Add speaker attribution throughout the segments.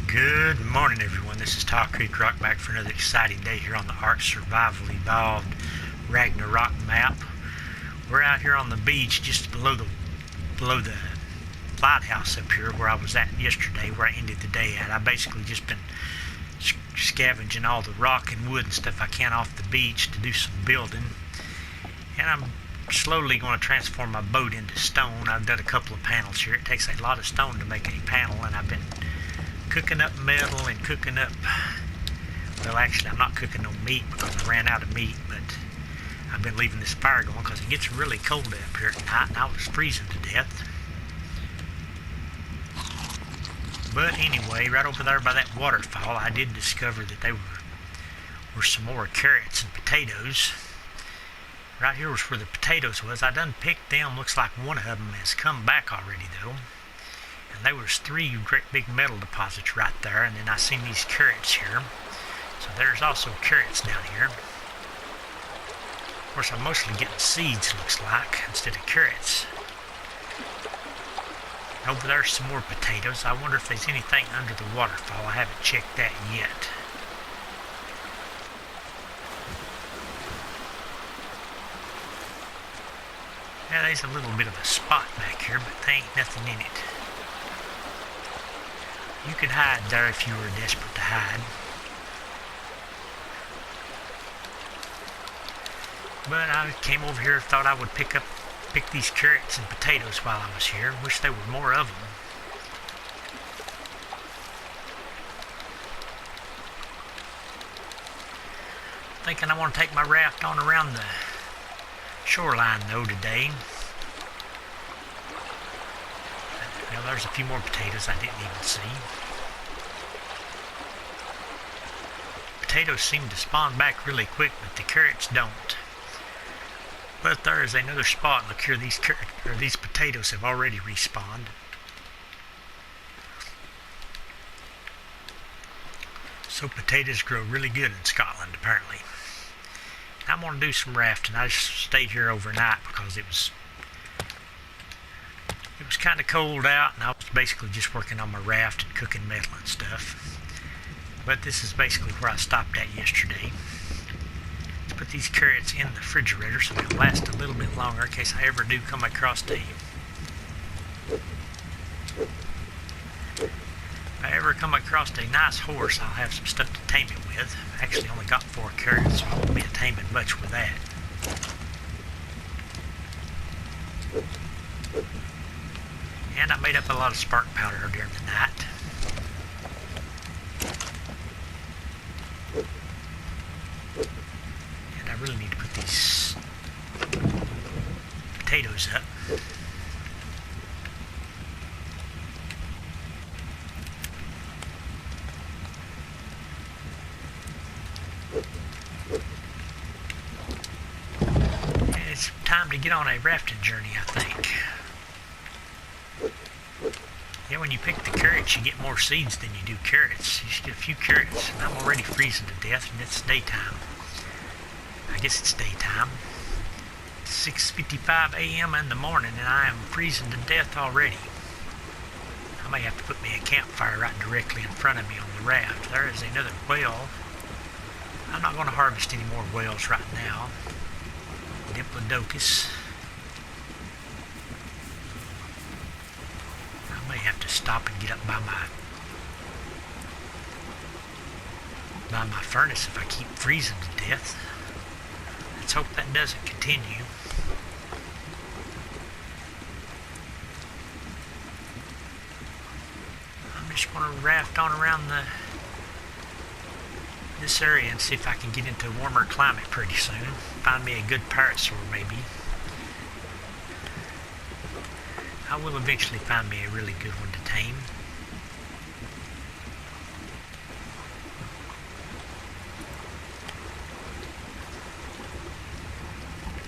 Speaker 1: Good morning, everyone. This is Tall Creek Rock back for another exciting day here on the ARK Survival Evolved Ragnarok map. We're out here on the beach just below the lighthouse up here where I was at yesterday, where I ended the day at. I've basically just been scavenging all the rock and wood and stuff I can off the beach to do some building. And I'm slowly going to transform my boat into stone. I've done a couple of panels here. It takes a lot of stone to make a panel, and I've been cooking up metal and cooking up, well, actually I'm not cooking no meat because I ran out of meat, but I've been leaving this fire going because it gets really cold up here at night and I was freezing to death. But anyway, right over there by that waterfall, I did discover that there were some more carrots and potatoes. Right here was where the potatoes was. I done picked them. Looks like one of them has come back already though. And there was 3 great big metal deposits right there, and then I seen these carrots here. So there's also carrots down here. Of course, I'm mostly getting seeds, looks like, instead of carrots. Over there's some more potatoes. I wonder if there's anything under the waterfall. I haven't checked that yet. Yeah, there's a little bit of a spot back here, but there ain't nothing in it. You could hide there if you were desperate to hide. But I came over here, thought I would pick these carrots and potatoes while I was here. Wish there were more of them. Thinking I want to take my raft on around the shoreline though today. Well, there's a few more potatoes I didn't even see. Potatoes seem to spawn back really quick, but the carrots don't. But there is another spot. Look here, these potatoes have already respawned. So potatoes grow really good in Scotland, apparently. I'm going to do some rafting. I just stayed here overnight because it was kind of cold out, and I was basically just working on my raft and cooking metal and stuff. But this is basically where I stopped at yesterday. Let's put these carrots in the refrigerator so they'll last a little bit longer in case I ever do come across a... If I ever come across a nice horse, I'll have some stuff to tame it with. I actually only got 4 carrots, so I won't be taming much with that. And I made up a lot of spark powder during the night. And I really need to put these potatoes up. And it's time to get on a rafting journey, I think. Yeah, when you pick the carrots, you get more seeds than you do carrots. You just get a few carrots, and I'm already freezing to death, and it's daytime. I guess it's daytime. It's 6:55 a.m. in the morning, and I am freezing to death already. I may have to put me a campfire right directly in front of me on the raft. There is another whale. I'm not going to harvest any more whales right now. Diplodocus. I may have to stop and get up by my furnace if I keep freezing to death. Let's hope that doesn't continue. I'm just going to raft on around this area and see if I can get into a warmer climate pretty soon. Find me a good parasaur maybe. I will eventually find me a really good one to tame.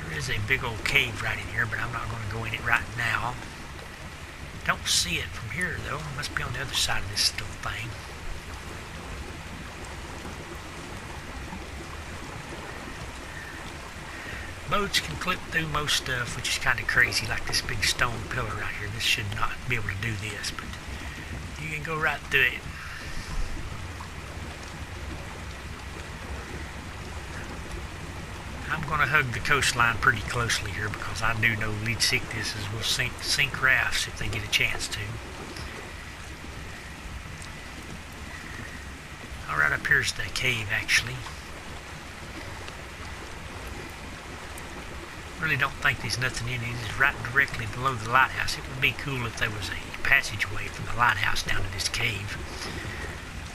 Speaker 1: There is a big old cave right in here, but I'm not going to go in it right now. Don't see it from here though. It must be on the other side of this little thing. Boats can clip through most stuff, which is kind of crazy, like this big stone pillar right here. This should not be able to do this, but you can go right through it. I'm going to hug the coastline pretty closely here because I do know lead sicknesses will sink rafts if they get a chance to. Alright, up here's the cave actually. Really don't think there's nothing in it. It's right directly below the lighthouse. It would be cool if there was a passageway from the lighthouse down to this cave.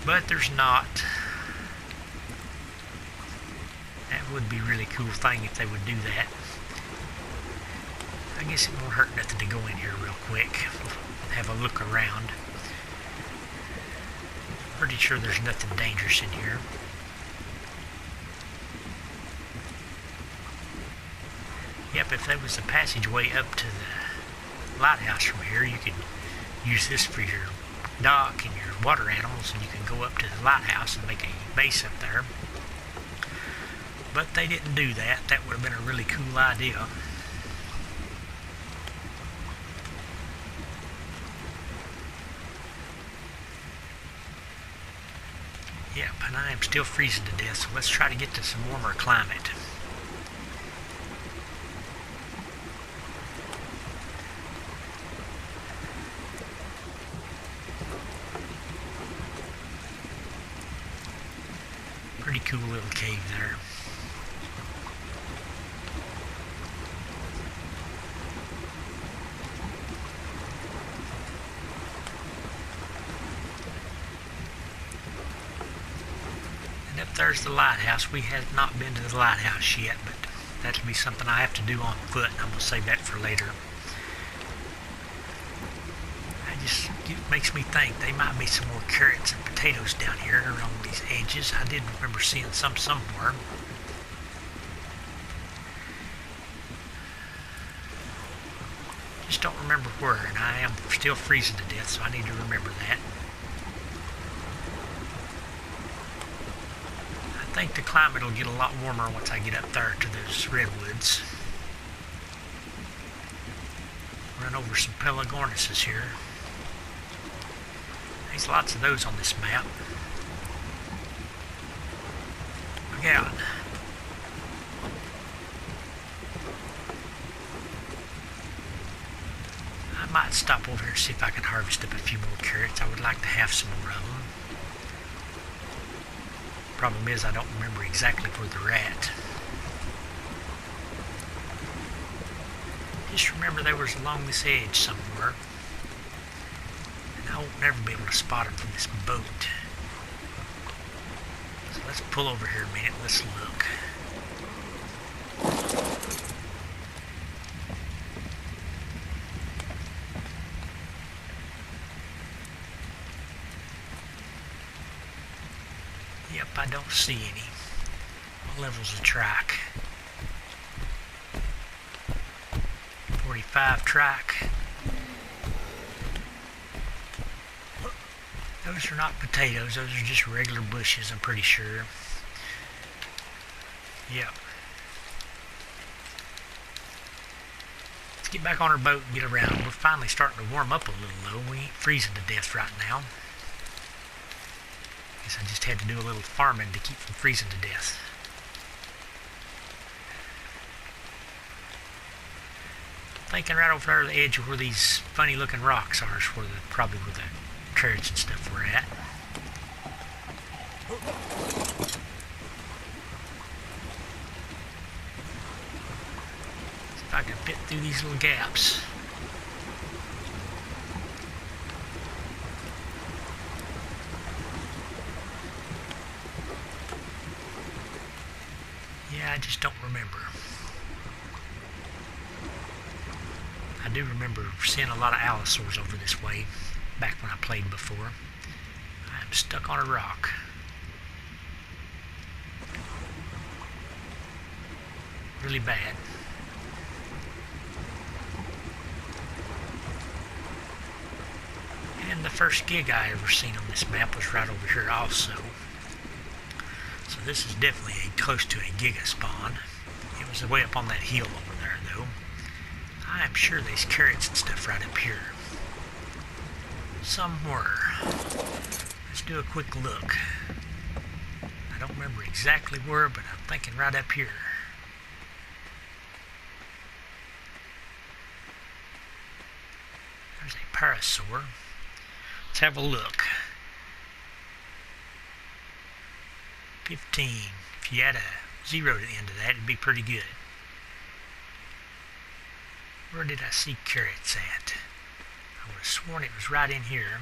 Speaker 1: But there's not. That would be a really cool thing if they would do that. I guess it won't hurt nothing to go in here real quick. Have a look around. Pretty sure there's nothing dangerous in here. Yep, if there was a passageway up to the lighthouse from here, you could use this for your dock and your water animals, and you can go up to the lighthouse and make a base up there. But they didn't do that. That would have been a really cool idea. Yep, and I am still freezing to death, so let's try to get to some warmer climate. Pretty cool little cave there. And up there's the lighthouse. We have not been to the lighthouse yet, but that'll be something I have to do on foot, and I'm going to save that for later. It makes me think there might be some more carrots and potatoes down here on these edges. I did remember seeing some somewhere. Just don't remember where, and I am still freezing to death, so I need to remember that. I think the climate will get a lot warmer once I get up there to those redwoods. Run over some pelagornises here. There's lots of those on this map. Look out. I might stop over here and see if I can harvest up a few more carrots. I would like to have some more of them. Problem is I don't remember exactly where they're at. Just remember they was along this edge somewhere. I won't never be able to spot them from this boat. So let's pull over here a minute. Let's look. Yep, I don't see any. What level's the track? 45 track. Those are not potatoes, those are just regular bushes, I'm pretty sure. Yep. Let's get back on our boat and get around. We're finally starting to warm up a little though. We ain't freezing to death right now. Guess I just had to do a little farming to keep from freezing to death. Thinking right over there at the edge of where these funny looking rocks are is where probably where the carrots and stuff we're at. See if I can fit through these little gaps. Yeah, I just don't remember. I do remember seeing a lot of allosaurs over this way back when I played before. I'm stuck on a rock. Really bad. And the first gig I ever seen on this map was right over here also. So this is definitely close to a giga spawn. It was way up on that hill over there though. I am sure there's carrots and stuff right up here. Somewhere. Let's do a quick look. I don't remember exactly where, but I'm thinking right up here. There's a parasaur. Let's have a look. 15. If you add a 0 to the end of that, it'd be pretty good. Where did I see carrots at? I would have sworn it was right in here.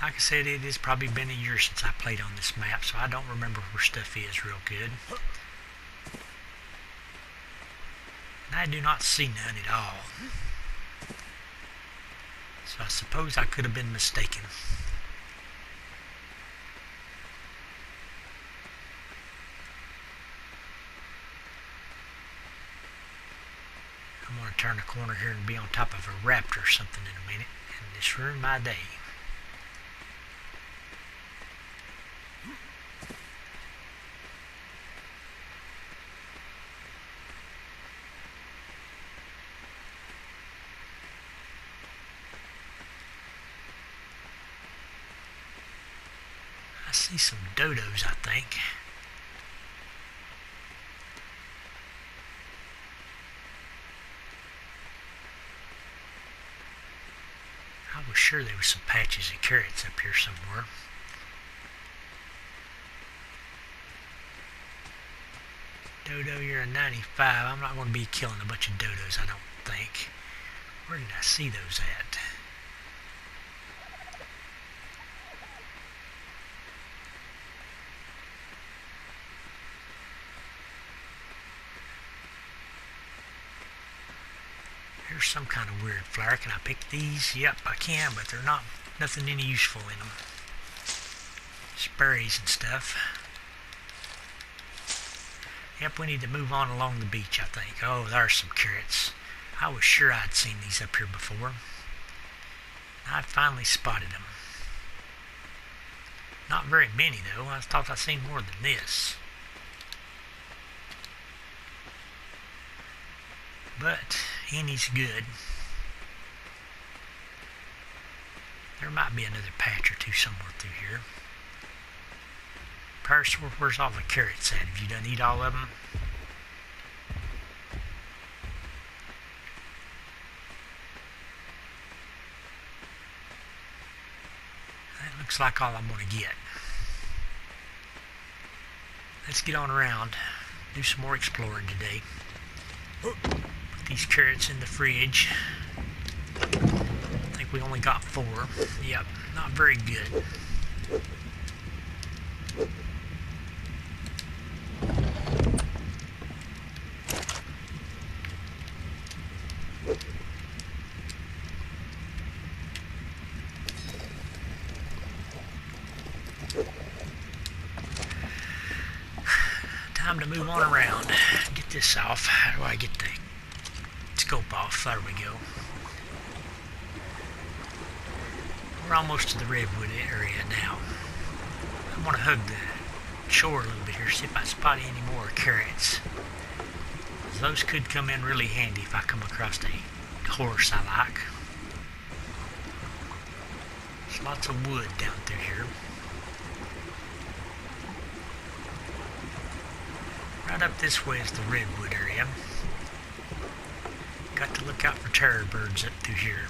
Speaker 1: Like I said, it has probably been a year since I played on this map, so I don't remember where stuff is real good. And I do not see none at all. So I suppose I could have been mistaken. I'm going to turn the corner here and be on top of a raptor or something in a minute, and just ruin my day. I see some dodos, I think. I was sure there was some patches of carrots up here somewhere. Dodo, you're a 95. I'm not going to be killing a bunch of dodos, I don't think. Where did I see those at? Here's some kind of weird flower. Can I pick these? Yep, I can, but they're not nothing any useful in them. Sperries and stuff. Yep, we need to move on along the beach, I think. Oh, there's some carrots. I was sure I'd seen these up here before. I finally spotted them. Not very many, though. I thought I'd seen more than this. But any's good. There might be another patch or two somewhere through here. Parasaur, where's all the carrots at? Have you done eat all of them? That looks like all I'm going to get. Let's get on around. Do some more exploring today. Put these carrots in the fridge. I think we only got 4. Yep, not very good. Time to move on around. Get this off. How do I get the scope off? There we go. We're almost to the redwood area now. I want to hug the shore a little bit here, see if I spot any more carrots. Those could come in really handy if I come across a horse I like. There's lots of wood down through here. Right up this way is the redwood area. Got to look out for terror birds up through here.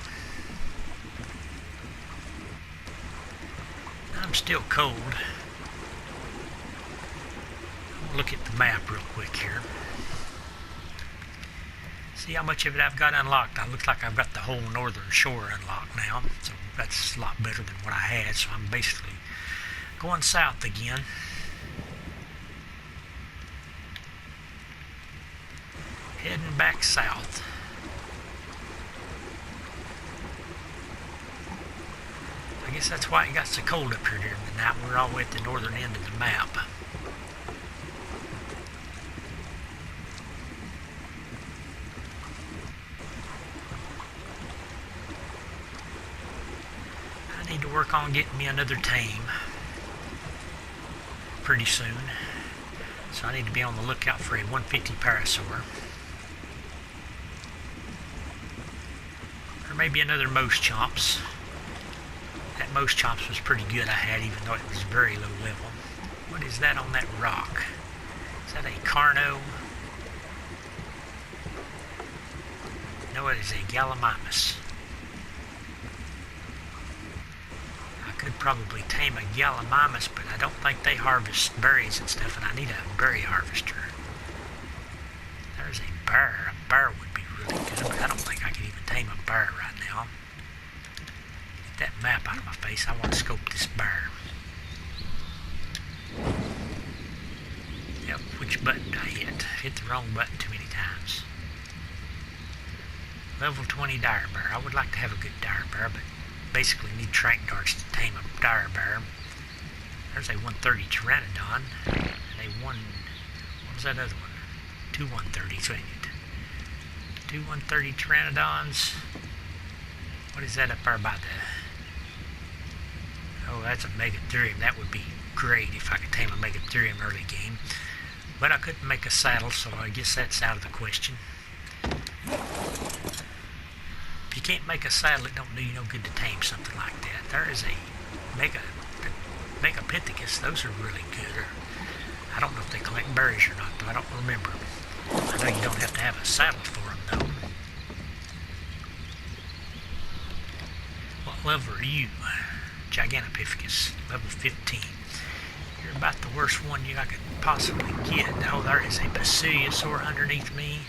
Speaker 1: I'm still cold. I'll look at the map real quick here. See how much of it I've got unlocked. It looks like I've got the whole northern shore unlocked now. So that's a lot better than what I had. So I'm basically going south again. Heading back south. I guess that's why it got so cold up here during the night. We're all the way at the northern end of the map. I need to work on getting me another tame pretty soon. So I need to be on the lookout for a 150 parasaur. Or maybe another most chomps. That most chomps was pretty good I had, even though it was very low level. What is that on that rock? Is that a carno? No, it is a gallimimus. I could probably tame a gallimimus, but I don't think they harvest berries and stuff, and I need a berry harvester. There's a bear. A bear would be really good, but I don't think I could even tame a bear right now. Get that map out of my face. I want to scope this bear. Yep, which button did I hit? Hit the wrong button too many times. Level 20 dire bear. I would like to have a good dire bear, but basically need trank darts to tame a dire bear. There's a 130 pteranodon and a what was that other one? Two 130s, ain't it? Two 130 pteranodons. What is that up there by the... Oh, that's a megatherium. That would be great if I could tame a megatherium early game. But I couldn't make a saddle, so I guess that's out of the question. If you can't make a saddle, it don't do you no good to tame something like that. There is a Megapithecus. Those are really good. I don't know if they collect berries or not, though. I don't remember. I know you don't have to have a saddle for them, though. What level are you? Gigantopithecus, level 15. You're about the worst one I could possibly get. Oh, there is a Basiliosaur underneath me.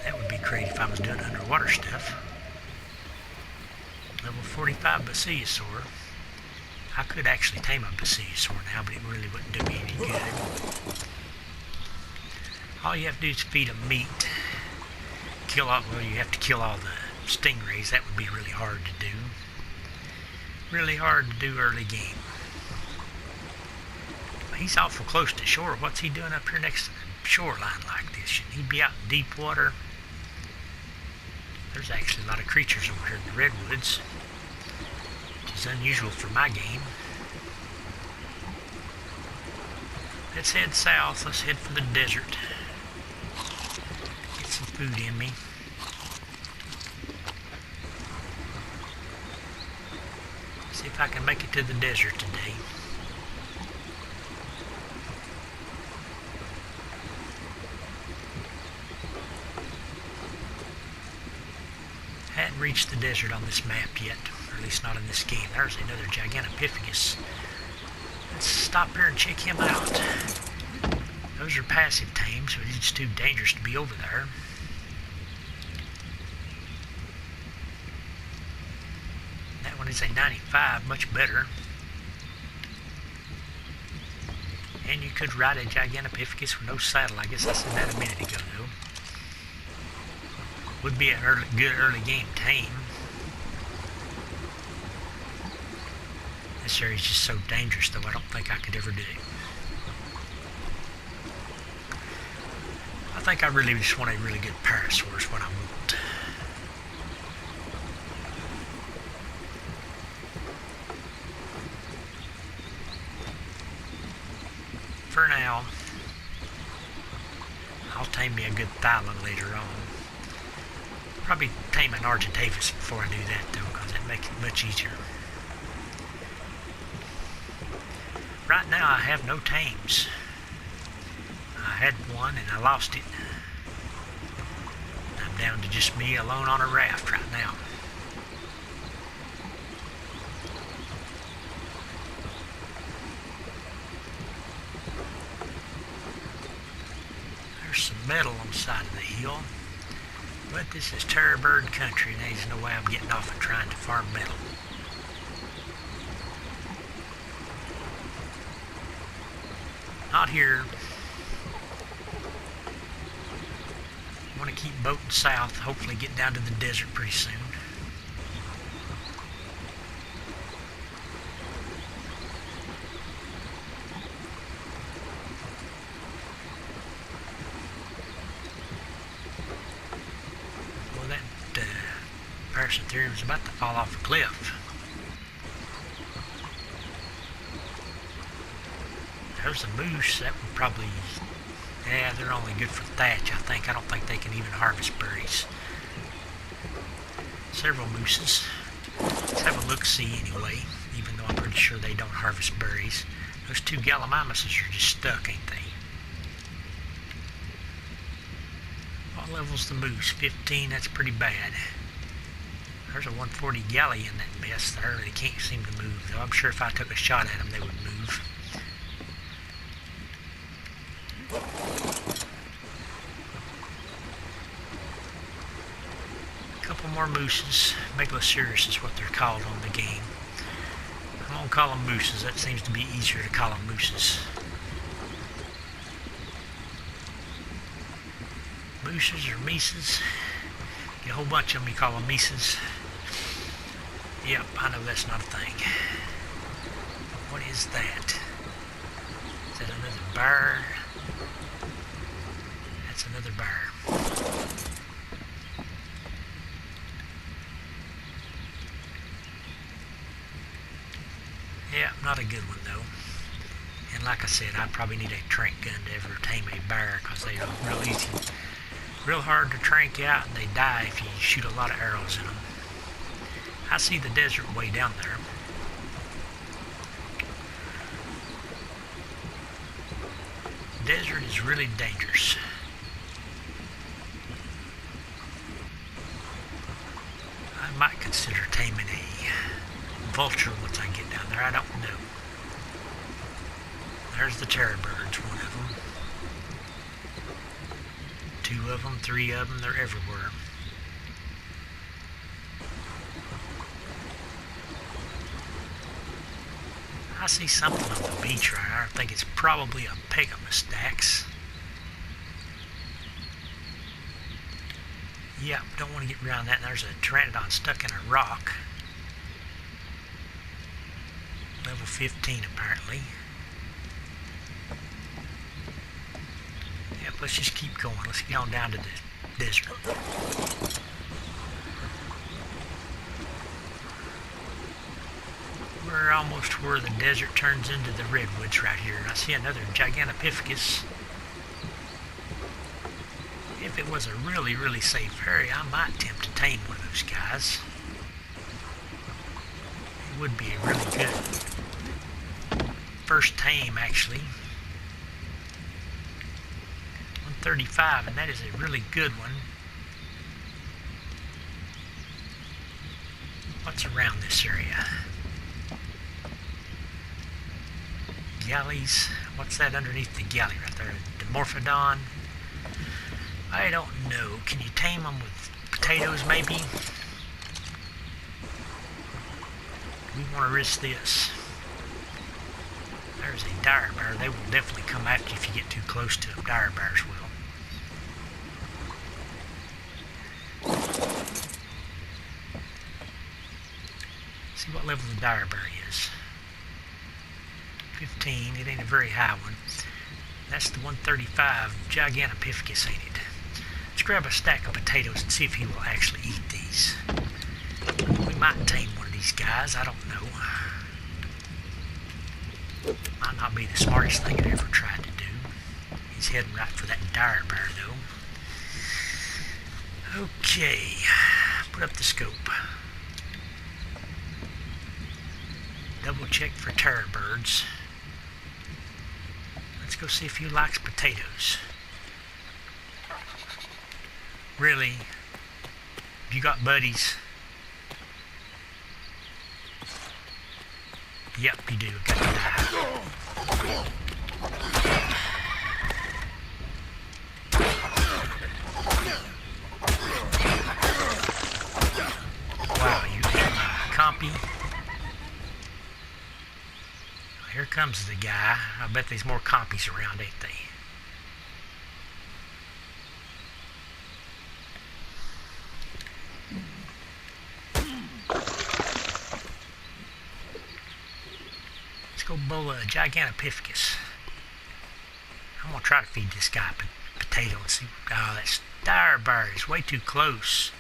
Speaker 1: That would be great if I was doing underwater stuff. Level 45 Basiliosaur. I could actually tame a Basiliosaur now, but it really wouldn't do me any good. All you have to do is feed them meat. You have to kill all the stingrays. That would be really hard to do. Really hard to do early game. He's awful close to shore. What's he doing up here next to the shoreline like this? Shouldn't he be out in deep water? There's actually a lot of creatures over here in the redwoods, which is unusual for my game. Let's head south. Let's head for the desert. Get some food in me. See if I can make it to the desert today. Hadn't reached the desert on this map yet, or at least not in this game. There's another Gigantopithecus. Let's stop here and check him out. Those are passive tames, but it's too dangerous to be over there. That one is a 95, much better. And you could ride a Gigantopithecus with no saddle. I guess I said that a minute ago, though. Would be a good early game tame. This area is just so dangerous, though. I don't think I could ever do it. I think I really just want a really good parasaur is what I want. For now, I'll tame me a good Thyla later on. Probably tame an Argentavis before I do that, though, because that makes it much easier. Right now, I have no tames. I had one and I lost it. I'm down to just me alone on a raft right now. There's some metal on the side of the hill. But this is Terror Bird country, and there's no way I'm getting off and trying to farm metal. Not here. I want to keep boating south, hopefully get down to the desert pretty soon. Parasatherium is about to fall off a cliff. There's a moose. That would probably... Yeah, they're only good for thatch, I think. I don't think they can even harvest berries. Several mooses. Let's have a look-see anyway, even though I'm pretty sure they don't harvest berries. Those two gallimimuses are just stuck, ain't they? What level's the moose? 15, that's pretty bad. There's a 140 galley in that mess there. They can't seem to move, though. I'm sure if I took a shot at them, they would move. A couple more mooses. Megaloceros is what they're called on the game. I'm going to call them mooses. That seems to be easier to call them mooses. Mooses or mises. Get a whole bunch of them, you call them mises. Yep, I know that's not a thing. What is that? Is that another bear? That's another bear. Yeah, not a good one though. And like I said, I probably need a trank gun to ever tame a bear, because they are real easy, real hard to trank out, and they die if you shoot a lot of arrows in them. I see the desert way down there. Desert is really dangerous. I might consider taming a vulture once I get down there. I don't know. There's the terror birds, one of them. Two of them, three of them, they're everywhere. I see something on the beach right there. I think it's probably a Pegamustax. Yep, don't want to get around that. And there's a pteranodon stuck in a rock. Level 15 apparently. Yep, let's just keep going. Let's get on down to the desert. We're almost where the desert turns into the redwoods right here. I see another Gigantopithecus. If it was a really, really safe area, I might attempt to tame one of those guys. It would be a really good first tame, actually. 135, and that is a really good one. What's around this area? Galleys. What's that underneath the galley right there? Dimorphodon. I don't know. Can you tame them with potatoes maybe? We want to risk this. There's a dire bear. They will definitely come after you if you get too close to them. Dire bears will. See what level the dire bear is. 15, it ain't a very high one. That's the 135 Gigantopithecus, ain't it? Let's grab a stack of potatoes and see if he will actually eat these. We might tame one of these guys, I don't know. Might not be the smartest thing I ever tried to do. He's heading right for that dire bear though. Okay, put up the scope. Double check for terror birds. Let's go see if he likes potatoes. Really? You got buddies? Yep, you do. Got to die. Wow, you got my compy. Here comes the guy. I bet there's more compies around, ain't they? Let's go bowl a Gigantopithecus. I'm going to try to feed this guy a potato and see. Oh, that dire bear is way too close.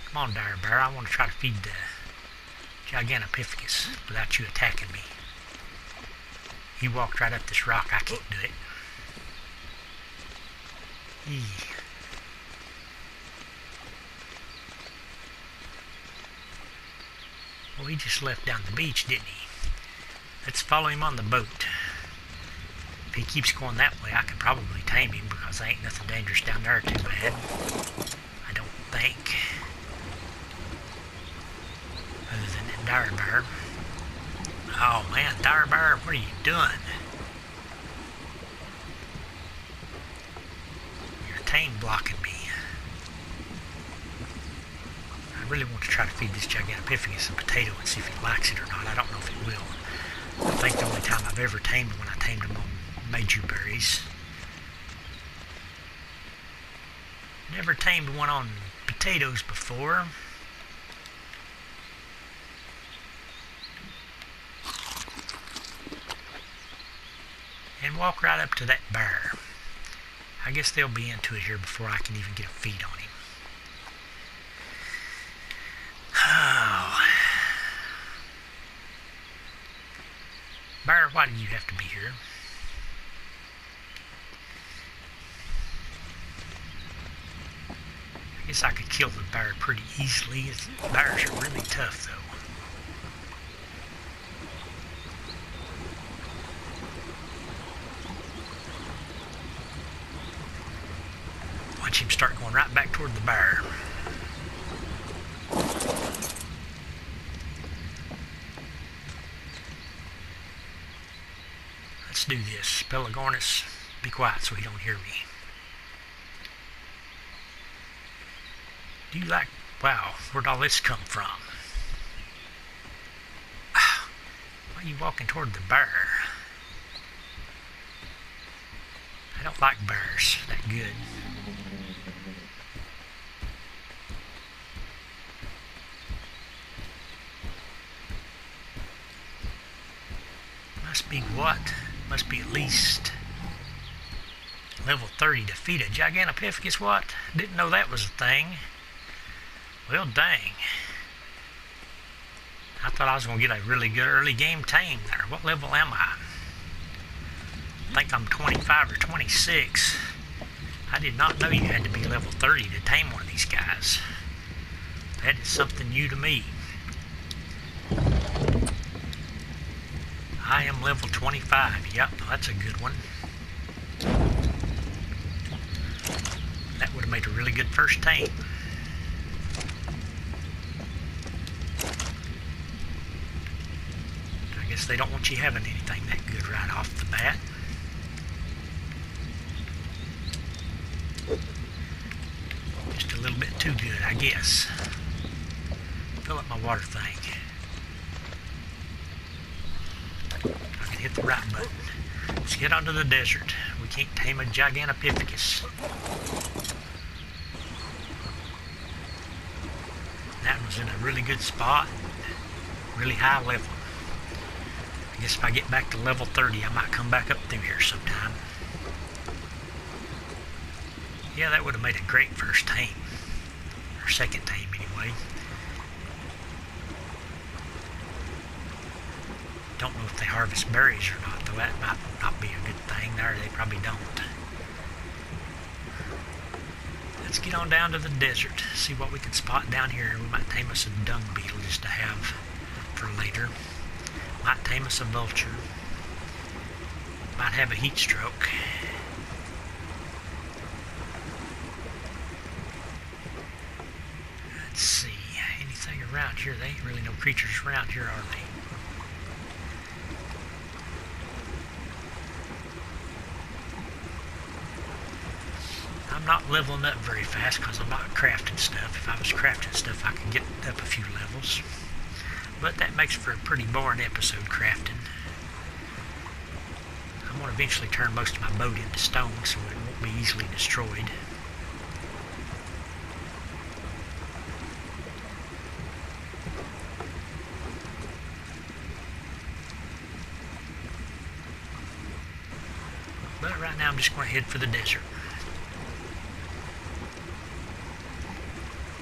Speaker 1: Come on, dire bear. I want to try to feed the Gigantopithecus without you attacking me. He walked right up this rock. I can't do it. Eee. Well, he just left down the beach, didn't he? Let's follow him on the boat. If he keeps going that way, I could probably tame him because there ain't nothing dangerous down there too bad. I don't think. Other than that dire bear. Oh man, dire bear, what are you doing? You're tame blocking me. I really want to try to feed this Gigantopithecus a potato and see if he likes it or not. I don't know if it will. I think the only time I've ever tamed him when I tamed him on Maju berries. Never tamed one on potatoes before. And walk right up to that bear. I guess they'll be into it here before I can even get a feed on him. Oh. Bear, why do you have to be here? I guess I could kill the bear pretty easily. Bears are really tough though. Watch him start going right back toward the bear. Let's do this. Pelagornis, be quiet so he don't hear me. Do you like... Wow, where'd all this come from? Why are you walking toward the bear? I don't like bears that good. Must be what? Must be at least level 30 to feed a Gigantopithecus. What? Didn't know that was a thing. Well, dang. I thought I was going to get a really good early game tame there. What level am I? I think I'm 25 or 26. I did not know you had to be level 30 to tame one of these guys. That is something new to me. I am level 25. Yep, that's a good one. That would have made a really good first tame. I guess they don't want you having anything that good right off the bat. Just a little bit too good, I guess. Fill up my water thing. I can hit the right button. Let's get onto the desert. We can't tame a Gigantopithecus. That was in a really good spot. Really high level. I guess if I get back to level 30, I might come back up through here sometime. Yeah, that would have made a great first tame. Or second tame, anyway. Don't know if they harvest berries or not, though. That might not be a good thing there. They probably don't. Let's get on down to the desert. See what we can spot down here. We might tame us a dung beetle just to have for later. Might tame us a vulture. Might have a heat stroke. Let's see. Anything around here? There ain't really no creatures around here, are they? I'm not leveling up very fast because I'm not crafting stuff. If I was crafting stuff, I could get up a few levels. But that makes for a pretty boring episode, crafting. I'm going to eventually turn most of my boat into stone so it won't be easily destroyed. But right now I'm just going to head for the desert.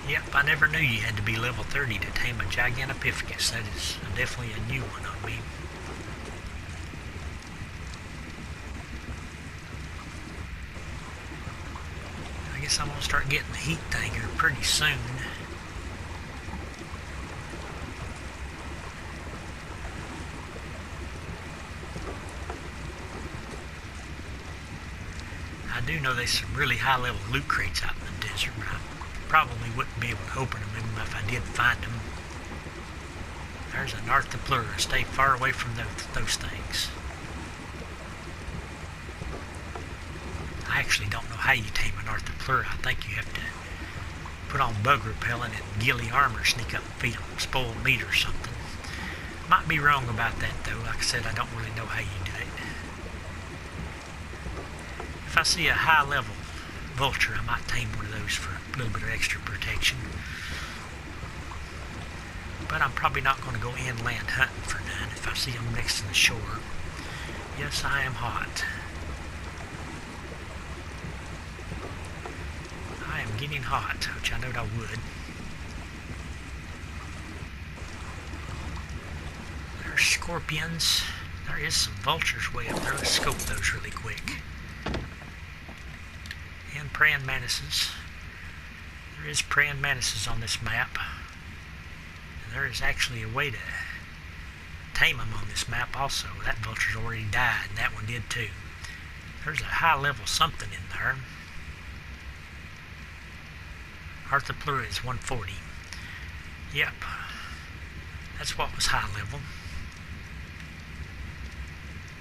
Speaker 1: Yep, I never knew you had to be level 30 to tame a Gigantopithecus. That is definitely a new one on me. I guess I'm going to start getting the heat thing here pretty soon. do know there's some really high-level loot crates out in the desert, but I probably wouldn't be able to open them even if I did find them. There's an Arthropleura. Stay far away from those things. I actually don't know how you tame an Arthropleura. I think you have to put on bug repellent and ghillie armor, sneak up and feed them spoiled meat or something. Might be wrong about that though. Like I said, I don't really know how you do it. If I see a high level vulture, I might tame one of those for a little bit of extra protection. But I'm probably not going to go inland hunting for none if I see them next to the shore. Yes, I am hot. I am getting hot, which I knowed I would. There's scorpions. There is some vultures way up there. Let's scope those really quick. And praying mantises. There is praying mantises on this map. And there is actually a way to tame them on this map also. That vulture's already died, and that one did too. There's a high level something in there. Arthropleura is 140. Yep. That's what was high level.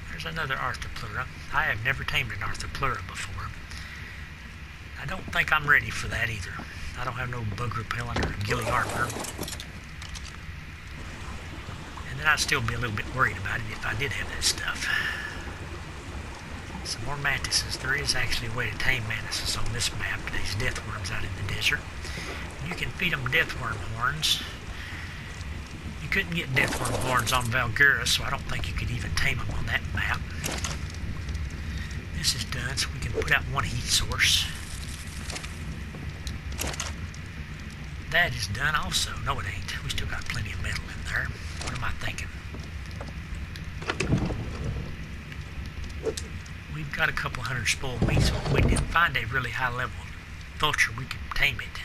Speaker 1: There's another Arthropleura. I have never tamed an Arthropleura before. I don't think I'm ready for that either. I don't have no bug repellent or ghillie armor. And then I'd still be a little bit worried about it if I did have that stuff. Some more mantises. There is actually a way to tame mantises on this map. These death worms out in the desert. You can feed them death worm horns. You couldn't get death worm horns on Valguera, so I don't think you could even tame them on that map. This is done, so we can put out one heat source. That is done also. No, it ain't. We still got plenty of metal in there. What am I thinking? We've got a couple hundred spoiled meat, so if we did find a really high level vulture, we could tame it.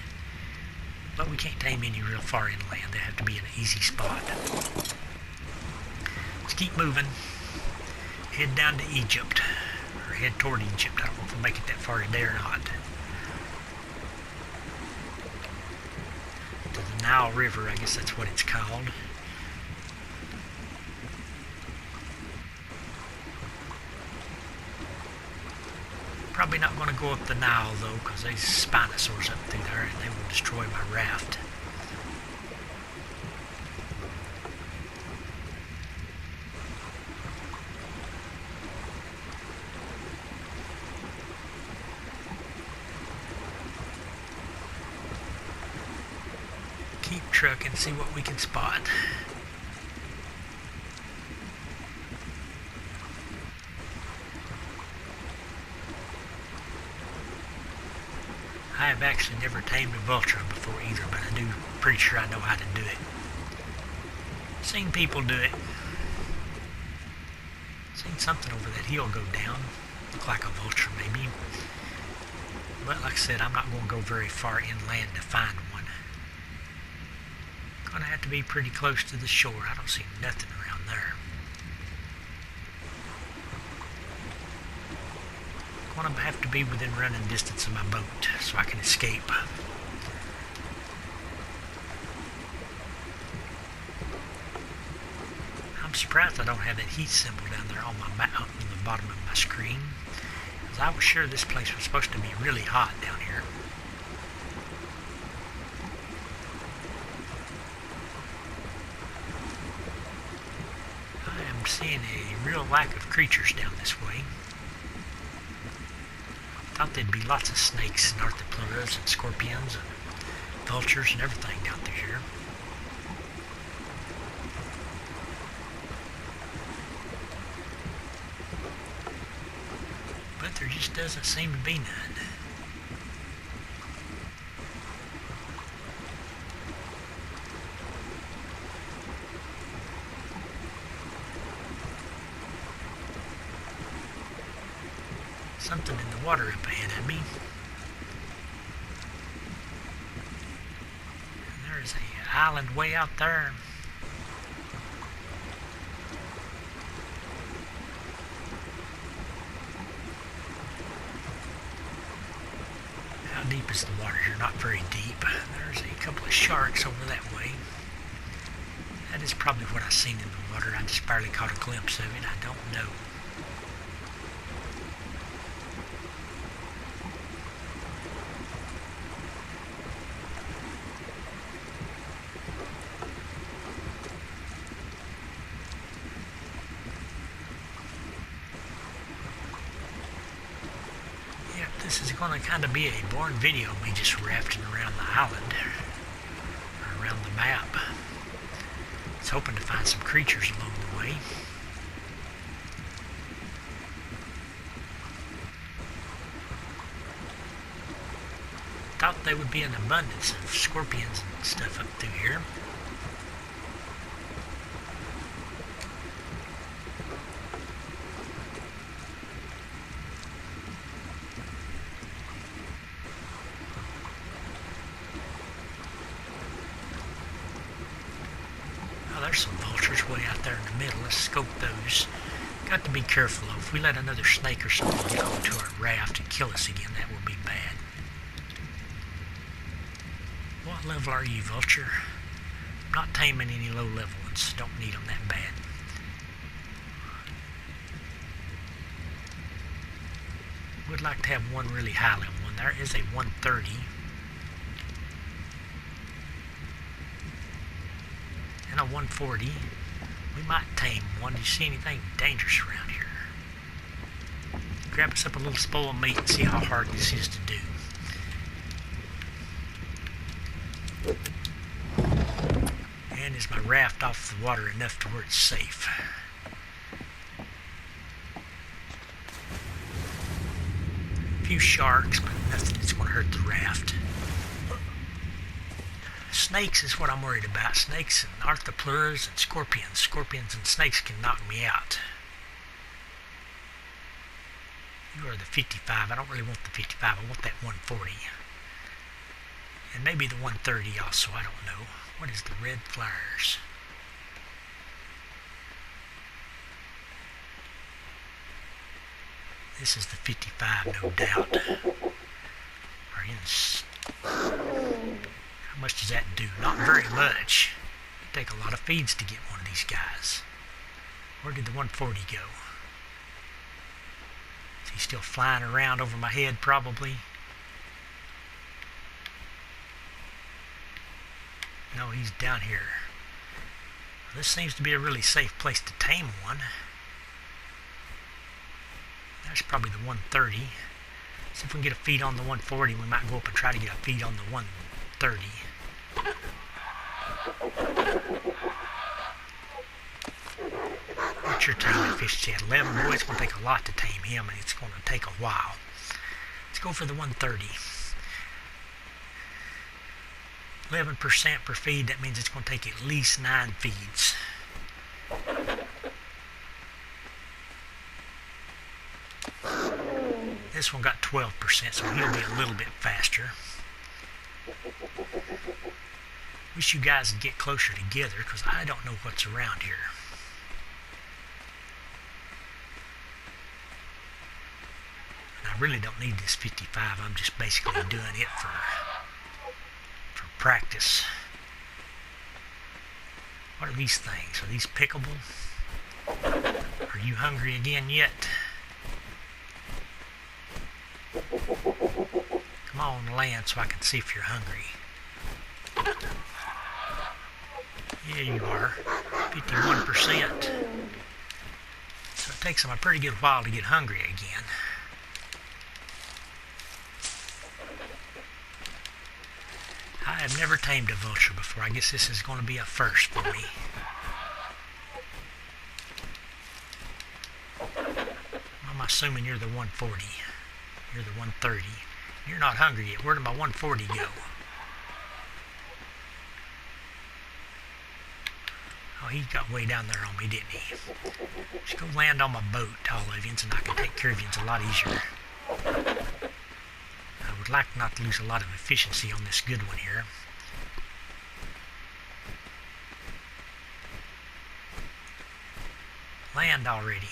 Speaker 1: But we can't tame any real far inland. They have to be in an easy spot. Let's keep moving. Head down to Egypt. Or head toward Egypt. I don't know if we'll make it that far today or not. To the Nile River, I guess that's what it's called. Probably not going to go up the Nile though, because there's spinosaurs up through there and they will destroy my raft. Keep trucking, see what we can spot. I have actually never tamed a vulture before either, but I do pretty sure I know how to do it. Seen people do it. Seen something over that hill go down. Look like a vulture maybe. But like I said, I'm not going to go very far inland to find one. Gonna have to be pretty close to the shore. I don't see nothing around there. Gonna have to be within running distance of my boat so I can escape. I'm surprised I don't have that heat symbol down there on my map on the bottom of my screen, because I was sure this place was supposed to be really hot down here. I am seeing a real lack of creatures down this way. Thought there'd be lots of snakes and arthropleuras and scorpions and vultures and everything down through here. But there just doesn't seem to be none. Something in the water up ahead of me. And there's an island way out there. How deep is the water here? Not very deep. There's a couple of sharks over that way. That is probably what I seen in the water. I just barely caught a glimpse of it. I don't know. Yep, this is going to kind of be a boring video of me just rafting around the island, or around the map. I was hoping to find some creatures along the way. Thought there would be an abundance of scorpions and stuff up through here. Oh, there's some vultures way out there in the middle. Let's scope those. Got to be careful though. If we let another snake or something get onto our raft and kill us again, that will be bad. What level are you, vulture? I'm not taming any low level ones. Don't need them that bad. Would like to have one really high level one. There is a 130. And a 140. We might tame one. Do you see anything dangerous around here? Grab us up a little spoil of meat and see how hard this is to do. And is my raft off the water enough to where it's safe? A few sharks, but nothing that's going to hurt the raft. Snakes is what I'm worried about. Snakes and arthropods and scorpions. Scorpions and snakes can knock me out. You are the 55. I don't really want the 55. I want that 140. And maybe the 130 also. I don't know. What is the red flowers? This is the 55, no doubt. How much does that do? Not very much. It'd take a lot of feeds to get one of these guys. Where did the 140 go? Is he still flying around over my head, probably? No, he's down here. This seems to be a really safe place to tame one. That's probably the 130. See if we can get a feed on the 140. We might go up and try to get a feed on the 130. What's your taming efficiency at 11? Boy, it's going to take a lot to tame him, and it's going to take a while. Let's go for the 130. 11% per feed, that means it's going to take at least 9 feeds. This one got 12%, so he'll be a little bit faster. Wish you guys would get closer together, because I don't know what's around here. And I really don't need this 55. I'm just basically doing it for practice. What are these things? Are these pickable? Are you hungry again yet? Come on, land so I can see if you're hungry. Yeah, you are. 51%. So it takes them a pretty good while to get hungry again. I have never tamed a vulture before. I guess this is going to be a first for me. I'm assuming you're the 140. You're the 130. You're not hungry yet. Where did my 140 go? Oh, he got way down there on me, didn't he? Just go land on my boat, all of you, and I can take care of you a lot easier. I would like not to lose a lot of efficiency on this good one here. Land already.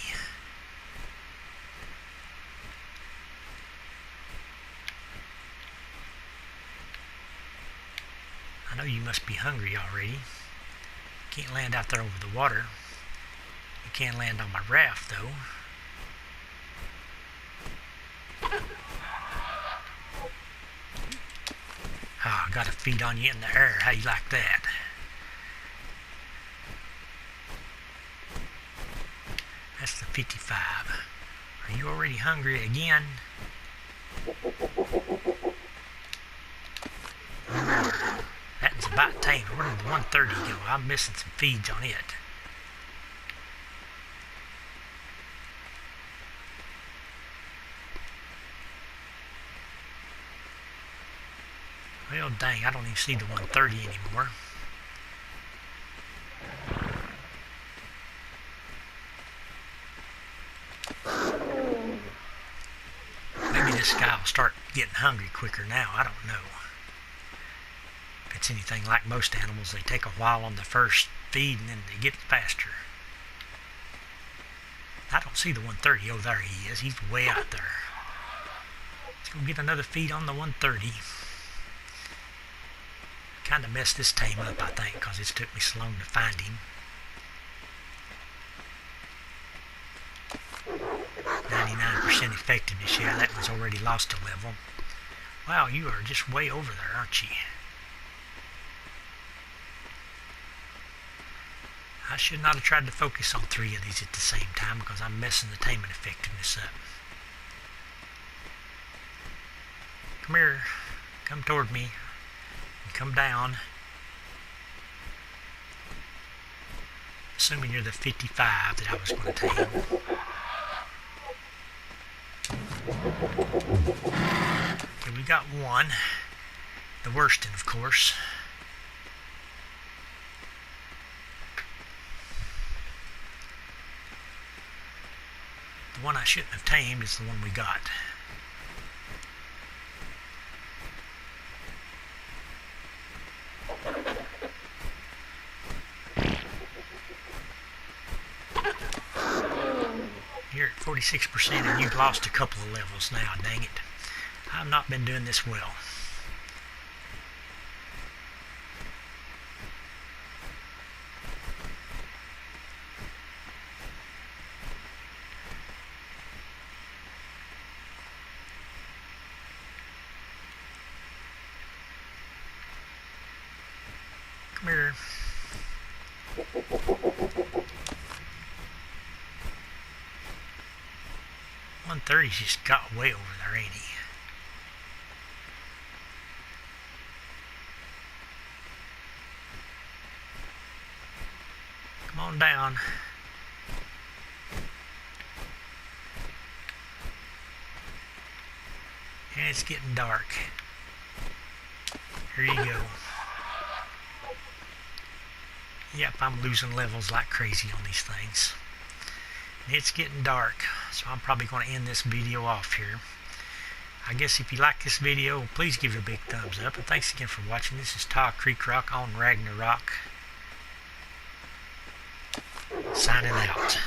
Speaker 1: know you must be hungry already. Can't land out there over the water. You can land on my raft, though. Oh, I gotta feed on you in the air. How you like that? That's the 55. Are you already hungry again? That's about tamed. Where did the 130 go? I'm missing some feeds on it. Well, dang, I don't even see the 130 anymore. Maybe this guy will start getting hungry quicker now. I don't know. If it's anything like most animals, they take a while on the first feed and then they get faster. I don't see the 130. Oh, there he is. He's way out there. Let's go get another feed on the 130. Kind of messed this tame up, I think, because it took me so long to find him. 99% effectiveness. Yeah, that one's already lost a level. Wow, you are just way over there, aren't you? I should not have tried to focus on 3 of these at the same time because I'm messing the taming effectiveness up. Come here. Come toward me. Come down. Assuming you're the 55 that I was going to tame. Okay, we got one. The worsted, of course. The one I shouldn't have tamed is the one we got. You're at 46% and you've lost a couple of levels now, dang it. I've not been doing this well. Come here. 130's just got way over there, ain't he? Come on down. And it's getting dark. Here you go. Yep, I'm losing levels like crazy on these things. It's getting dark, so I'm probably going to end this video off here. I guess if you like this video, please give it a big thumbs up. And thanks again for watching. This is Creek Rock on Ragnarok. Signing out.